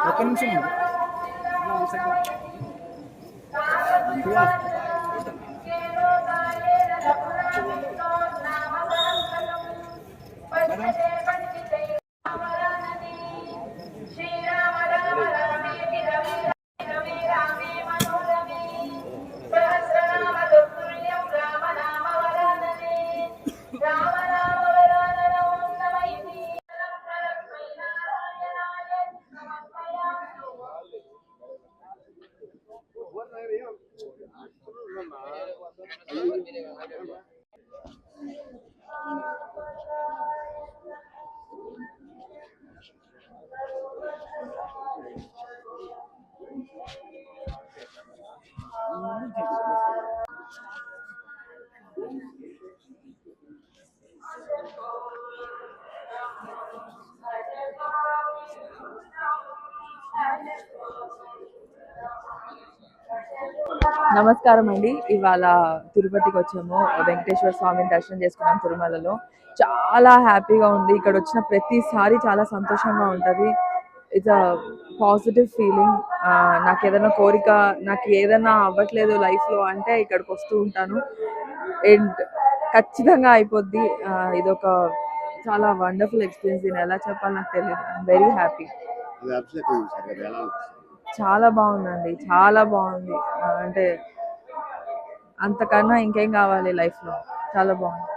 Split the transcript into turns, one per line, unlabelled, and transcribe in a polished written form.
ఒక్క నిమిషం
నమస్కారం అండి. ఇవాళ తిరుపతికి వచ్చాము. వెంకటేశ్వర స్వామిని దర్శనం చేసుకున్నాం తిరుమలలో. చాలా హ్యాపీగా ఉంది. ఇక్కడ వచ్చిన ప్రతిసారి చాలా సంతోషంగా ఉంటుంది. It's a positive feeling. నాకు ఏదైనా కోరిక, నాకు ఏదైనా అవ్వట్లేదు లైఫ్లో అంటే ఇక్కడికి వస్తూ ఉంటాను అండ్ ఖచ్చితంగా అయిపోద్ది. ఇదొక చాలా వండర్ఫుల్ ఎక్స్పీరియన్స్. దీన్ని ఎలా చెప్పాలి నాకు తెలియదు. I'm very happy. చాలా బాగుందండి, చాలా బాగుంది. అంటే అంతకన్నా ఇంకేం కావాలి లైఫ్లో. చాలా బాగుంది.